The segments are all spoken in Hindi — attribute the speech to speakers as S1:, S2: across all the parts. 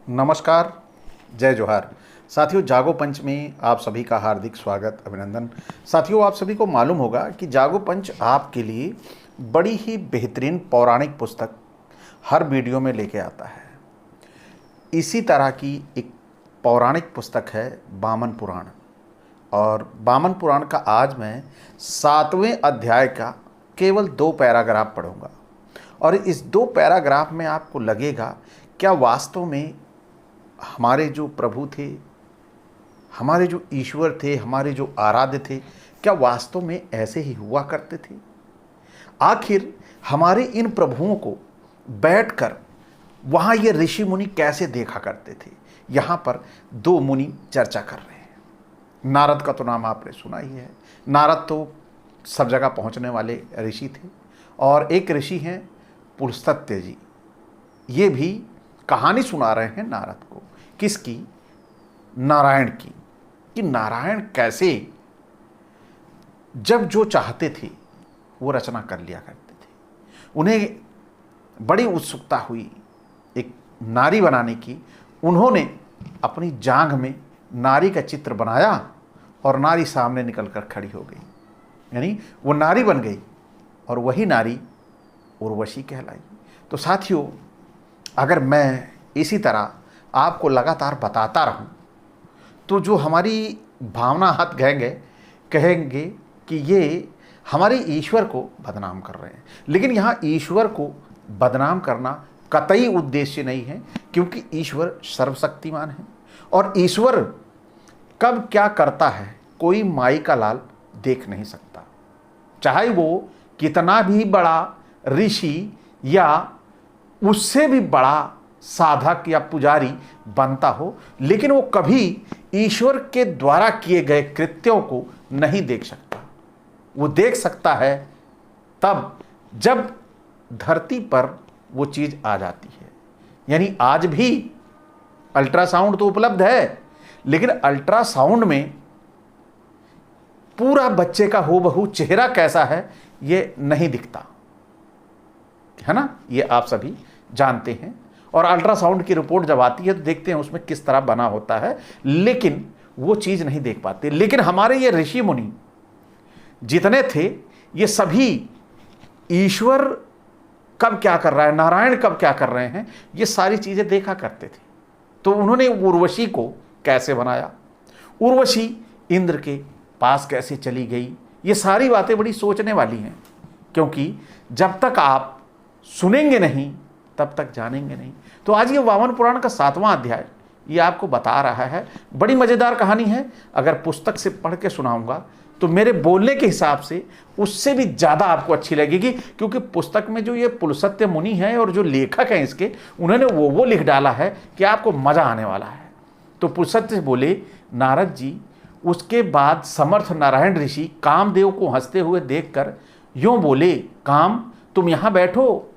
S1: नमस्कार, जय जोहार। साथियों, जागो पंच में आप सभी का हार्दिक स्वागत, अभिनंदन। साथियों, आप सभी को मालूम होगा कि जागो पंच आपके लिए बड़ी ही बेहतरीन पौराणिक पुस्तक हर वीडियो में लेके आता है। इसी तरह की एक पौराणिक पुस्तक है वामन पुराण, और वामन पुराण का आज मैं 7वें अध्याय का केवल 2 पैराग्राफ पढ़ूंगा। और इस 2 पैराग्राफ में आपको लगेगा क्या वास्तव में हमारे जो प्रभु थे, हमारे जो ईश्वर थे, हमारे जो आराध्य थे, क्या वास्तव में ऐसे ही हुआ करते थे? आखिर हमारे इन प्रभुओं को बैठकर वहाँ ये ऋषि मुनि कैसे देखा करते थे? यहाँ पर 2 मुनि चर्चा कर रहे हैं। नारद का तो नाम आपने सुना ही है। नारद तो सब जगह पहुँचने वाले ऋषि थे, और एक ऋषि हैं पुलस्त्य जी। ये भी कहानी सुना रहे हैं नारद को। किसकी? नारायण की। कि नारायण कैसे जब जो चाहते थे वो रचना कर लिया करते थे। उन्हें बड़ी उत्सुकता हुई एक नारी बनाने की। उन्होंने अपनी जांघ में नारी का चित्र बनाया और नारी सामने निकल कर खड़ी हो गई, यानी वो नारी बन गई, और वही नारी उर्वशी कहलाई। तो साथियों, अगर मैं इसी तरह आपको लगातार बताता रहूं तो जो हमारी भावना हाथ कहेंगे कि ये हमारे ईश्वर को बदनाम कर रहे हैं। लेकिन यहाँ ईश्वर को बदनाम करना कतई उद्देश्य नहीं है, क्योंकि ईश्वर सर्वशक्तिमान है, और ईश्वर कब क्या करता है कोई माई का लाल देख नहीं सकता। चाहे वो कितना भी बड़ा ऋषि या उससे भी बड़ा साधक या पुजारी बनता हो, लेकिन वो कभी ईश्वर के द्वारा किए गए कृत्यों को नहीं देख सकता। वो देख सकता है तब जब धरती पर वो चीज़ आ जाती है। यानी आज भी अल्ट्रासाउंड तो उपलब्ध है, लेकिन अल्ट्रासाउंड में पूरा बच्चे का हूबहू चेहरा कैसा है ये नहीं दिखता है ना। ये आप सभी जानते हैं। और अल्ट्रासाउंड की रिपोर्ट जब आती है तो देखते हैं उसमें किस तरह बना होता है, लेकिन वो चीज़ नहीं देख पाते। लेकिन हमारे ये ऋषि मुनि जितने थे, ये सभी ईश्वर कब क्या कर रहा है, नारायण कब क्या कर रहे हैं, ये सारी चीज़ें देखा करते थे। तो उन्होंने उर्वशी को कैसे बनाया, उर्वशी इंद्र के पास कैसे चली गई, ये सारी बातें बड़ी सोचने वाली हैं। क्योंकि जब तक आप सुनेंगे नहीं तब तक जानेंगे नहीं। तो आज ये वामन पुराण का 7वां अध्याय ये आपको बता रहा है। बड़ी मज़ेदार कहानी है। अगर पुस्तक से पढ़ के सुनाऊंगा तो मेरे बोलने के हिसाब से उससे भी ज़्यादा आपको अच्छी लगेगी, क्योंकि पुस्तक में जो ये पुलस्त्य मुनि है और जो लेखक हैं इसके, उन्होंने वो लिख डाला है कि आपको मज़ा आने वाला है। तो पुलस्त्य बोले, नारद जी, उसके बाद समर्थ नारायण ऋषि कामदेव को हंसते हुए देखकर यूँ बोले, काम तुम यहाँ बैठो।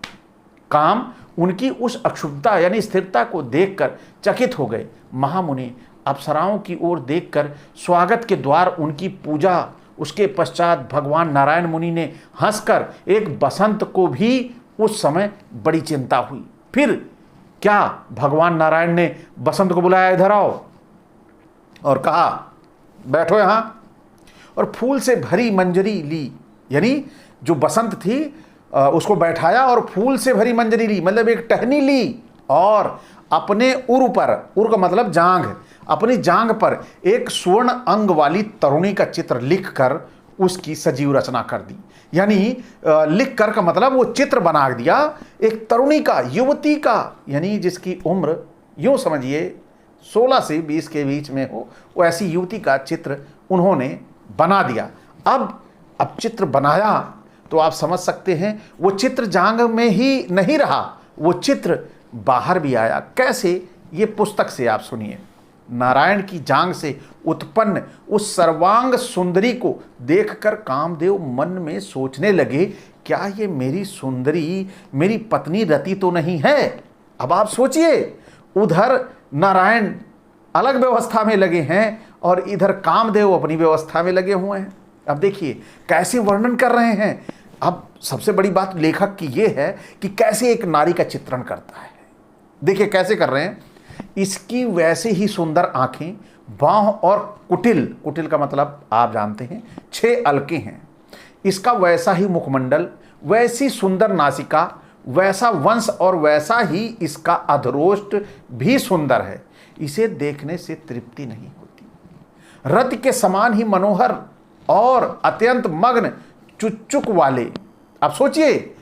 S1: काम उनकी उस अक्षुब्धता यानी स्थिरता को देखकर चकित हो गए। महामुनि अप्सराओं की ओर देखकर स्वागत के द्वार उनकी पूजा। उसके पश्चात भगवान नारायण मुनि ने हंसकर एक बसंत को भी उस समय बड़ी चिंता हुई। फिर क्या भगवान नारायण ने बसंत को बुलाया, इधर आओ, और कहा बैठो यहाँ, और फूल से भरी मंजरी ली। यानी जो बसंत थी उसको बैठाया और फूल से भरी मंजरी ली, मतलब एक टहनी ली, और अपने उर पर, उर का मतलब जांघ, अपनी जांघ पर एक स्वर्ण अंग वाली तरुणी का चित्र लिखकर उसकी सजीव रचना कर दी। यानी लिख कर का मतलब वो चित्र बना दिया एक तरुणी का, युवती का, यानी जिसकी उम्र यूँ समझिए 16 से 20 के बीच में हो, वो ऐसी युवती का चित्र उन्होंने बना दिया। अब चित्र बनाया तो आप समझ सकते हैं वो चित्र जांघ में ही नहीं रहा, वो चित्र बाहर भी आया। कैसे? ये पुस्तक से आप सुनिए। नारायण की जांघ से उत्पन्न उस सर्वांग सुंदरी को देखकर कामदेव मन में सोचने लगे, क्या ये मेरी सुंदरी मेरी पत्नी रति तो नहीं है? अब आप सोचिए, उधर नारायण अलग व्यवस्था में लगे हैं और इधर कामदेव अपनी व्यवस्था में लगे हुए हैं। अब देखिए कैसे वर्णन कर रहे हैं। अब सबसे बड़ी बात लेखक की ये है कि कैसे एक नारी का चित्रण करता है। देखिए कैसे कर रहे हैं। इसकी वैसे ही सुंदर आंखें, बाँह और कुटिल, कुटिल का मतलब आप जानते हैं 6 अलके हैं। इसका वैसा ही मुखमंडल, वैसी सुंदर नासिका, वैसा वंश और वैसा ही इसका अधरोष्ट भी सुंदर है। इसे देखने से तृप्ति नहीं होती। रति के समान ही मनोहर और अत्यंत मग्न चुच्चुक वाले। अब सोचिए,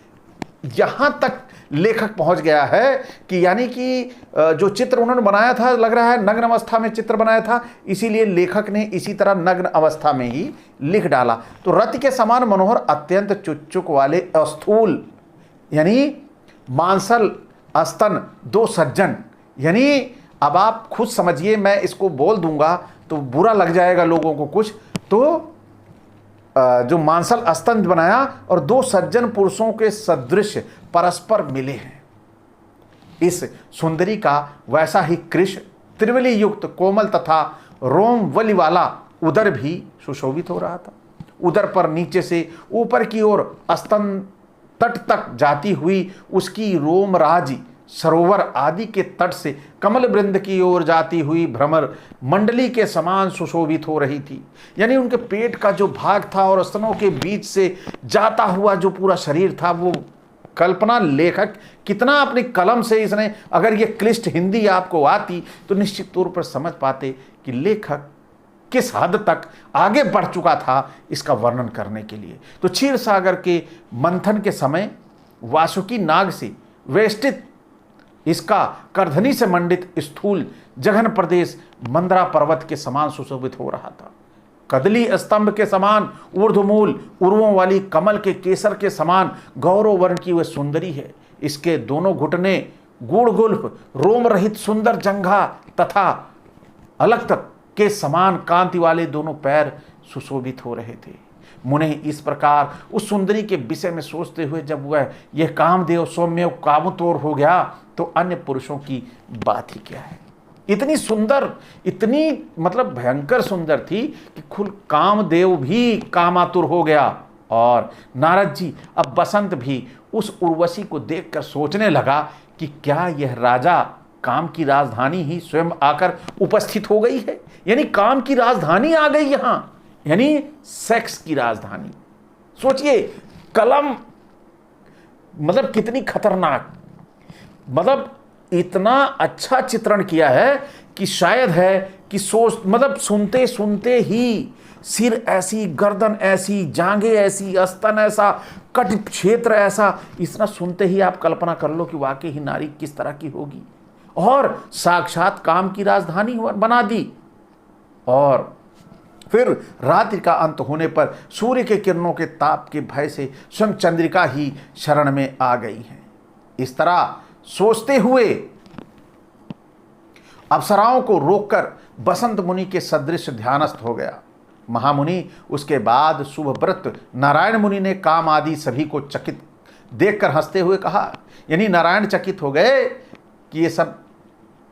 S1: यहां तक लेखक पहुंच गया है कि यानी कि जो चित्र उन्होंने बनाया था, लग रहा है नग्न अवस्था में चित्र बनाया था, इसीलिए लेखक ने इसी तरह नग्न अवस्था में ही लिख डाला। तो रति के समान मनोहर अत्यंत चुच्चुक वाले स्थूल, यानी मांसल स्तन 2 सज्जन। यानी अब आप खुद समझिए, मैं इसको बोल दूंगा तो बुरा लग जाएगा लोगों को कुछ, तो जो मांसल स्तन बनाया और 2 सज्जन पुरुषों के सदृश परस्पर मिले हैं। इस सुंदरी का वैसा ही कृश, त्रिवली युक्त कोमल तथा रोम वलि वाला उदर भी सुशोभित हो रहा था। उदर पर नीचे से ऊपर की ओर स्तन तट तक जाती हुई उसकी रोमराजी सरोवर आदि के तट से कमल वृंद की ओर जाती हुई भ्रमर मंडली के समान सुशोभित हो रही थी। यानी उनके पेट का जो भाग था और स्तनों के बीच से जाता हुआ जो पूरा शरीर था, वो कल्पना लेखक कितना अपनी कलम से इसने, अगर ये क्लिष्ट हिंदी आपको आती तो निश्चित तौर पर समझ पाते कि लेखक किस हद तक आगे बढ़ चुका था इसका वर्णन करने के लिए। तो क्षीर सागर के मंथन के समय वासुकी नाग से वेष्टित इसका करधनी से मंडित स्थूल जघन प्रदेश मंदरा पर्वत के समान सुशोभित हो रहा था। कदली स्तंभ के समान ऊर्ध्वमूल उर्वों वाली कमल के केसर के समान गौरव वर्ण की वह सुंदरी है। इसके दोनों घुटने गूढ़ गुल्फ रोम रहित सुंदर जंघा तथा अलग तक के समान कांति वाले दोनों पैर सुशोभित हो रहे थे। मुने इस प्रकार उस सुंदरी के विषय में सोचते हुए जब वह यह कामदेव सौम्य कामतोर हो गया, तो अन्य पुरुषों की बात ही क्या है। इतनी सुंदर, इतनी मतलब भयंकर सुंदर थी कि खुद कामदेव भी कामातुर हो गया। और नारद जी, अब बसंत भी उस उर्वशी को देखकर सोचने लगा कि क्या यह राजा काम की राजधानी ही स्वयं आकर उपस्थित हो गई है। यानी काम की राजधानी आ गई यहां, यानी सेक्स की राजधानी। सोचिए, कलम मतलब कितनी खतरनाक, मतलब इतना अच्छा चित्रण किया है कि शायद है कि सोच मतलब सुनते सुनते ही सिर ऐसी, गर्दन ऐसी, जांघें ऐसी, स्तन ऐसा, कट क्षेत्र ऐसा, इतना सुनते ही आप कल्पना कर लो कि वाकई ही नारी किस तरह की होगी। और साक्षात काम की राजधानी बना दी। और फिर रात्रि का अंत होने पर सूर्य के किरणों के ताप के भय से स्वयं चंद्रिका ही शरण में आ गई हैं। इस तरह सोचते हुए अप्सराओं को रोककर बसंत मुनि के सदृश ध्यानस्थ हो गया। महामुनि उसके बाद शुभ व्रत नारायण मुनि ने काम आदि सभी को चकित देखकर हंसते हुए कहा, यानी नारायण चकित हो गए कि ये सब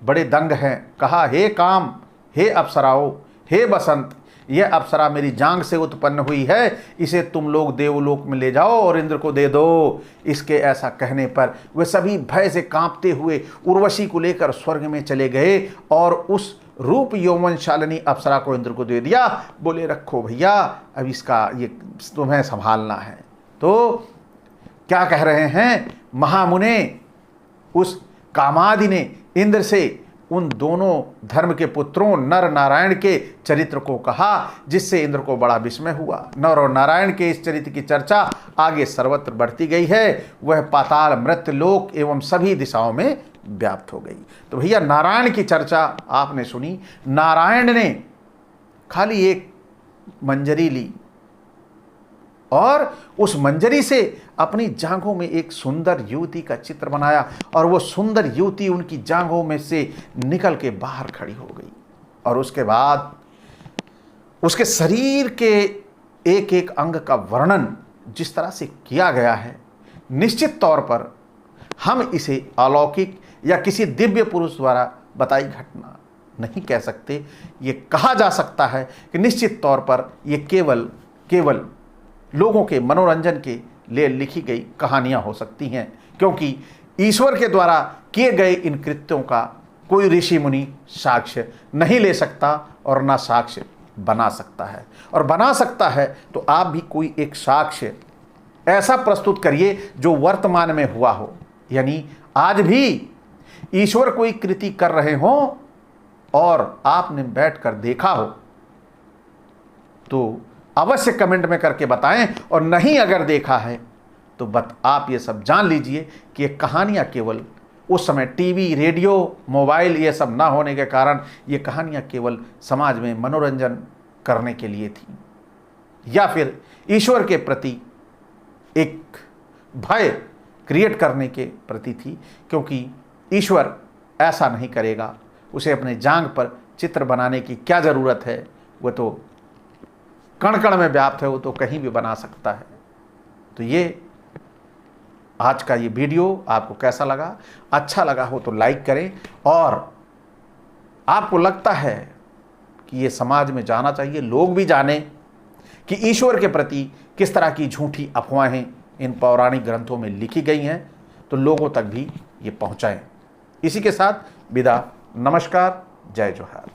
S1: बड़े दंग हैं। कहा, हे काम, हे अप्सराओ, हे बसंत, यह अप्सरा मेरी जांग से उत्पन्न हुई है, इसे तुम लोग देवलोक में ले जाओ और इंद्र को दे दो। इसके ऐसा कहने पर वे सभी भय से कांपते हुए उर्वशी को लेकर स्वर्ग में चले गए और उस रूप यौवनशालिनी अप्सरा को इंद्र को दे दिया। बोले, रखो भैया, अब इसका ये तुम्हें संभालना है। तो क्या कह रहे हैं महामुने, उस कामादि ने इंद्र से उन दोनों धर्म के पुत्रों नर नारायण के चरित्र को कहा, जिससे इंद्र को बड़ा विस्मय हुआ। नर और नारायण के इस चरित्र की चर्चा आगे सर्वत्र बढ़ती गई है। वह पाताल, मृत्यु लोक एवं सभी दिशाओं में व्याप्त हो गई। तो भैया, नारायण की चर्चा आपने सुनी। नारायण ने खाली एक मंजरी ली और उस मंजरी से अपनी जांघों में एक सुंदर युवती का चित्र बनाया, और वो सुंदर युवती उनकी जांघों में से निकल के बाहर खड़ी हो गई। और उसके बाद उसके शरीर के एक एक अंग का वर्णन जिस तरह से किया गया है, निश्चित तौर पर हम इसे अलौकिक या किसी दिव्य पुरुष द्वारा बताई घटना नहीं कह सकते। ये कहा जा सकता है कि निश्चित तौर पर ये केवल लोगों के मनोरंजन के लिए लिखी गई कहानियां हो सकती हैं, क्योंकि ईश्वर के द्वारा किए गए इन कृत्यों का कोई ऋषि मुनि साक्ष्य नहीं ले सकता और ना साक्ष्य बना सकता है। और बना सकता है तो आप भी कोई एक साक्ष्य ऐसा प्रस्तुत करिए जो वर्तमान में हुआ हो, यानी आज भी ईश्वर कोई कृति कर रहे हो और आपने बैठकर देखा हो तो अवश्य कमेंट में करके बताएं, और नहीं अगर देखा है तो आप ये सब जान लीजिए कि ये कहानियाँ केवल उस समय टीवी, रेडियो, मोबाइल ये सब ना होने के कारण ये कहानियाँ केवल समाज में मनोरंजन करने के लिए थी, या फिर ईश्वर के प्रति एक भय क्रिएट करने के प्रति थी, क्योंकि ईश्वर ऐसा नहीं करेगा। उसे अपने जांग पर चित्र बनाने की क्या ज़रूरत है, वो तो कण कण में व्याप्त है, वो तो कहीं भी बना सकता है। तो ये आज का ये वीडियो आपको कैसा लगा? अच्छा लगा हो तो लाइक करें, और आपको लगता है कि ये समाज में जाना चाहिए, लोग भी जाने कि ईश्वर के प्रति किस तरह की झूठी अफवाहें इन पौराणिक ग्रंथों में लिखी गई हैं, तो लोगों तक भी ये पहुंचाएं। इसी के साथ विदा, नमस्कार, जय जोहार।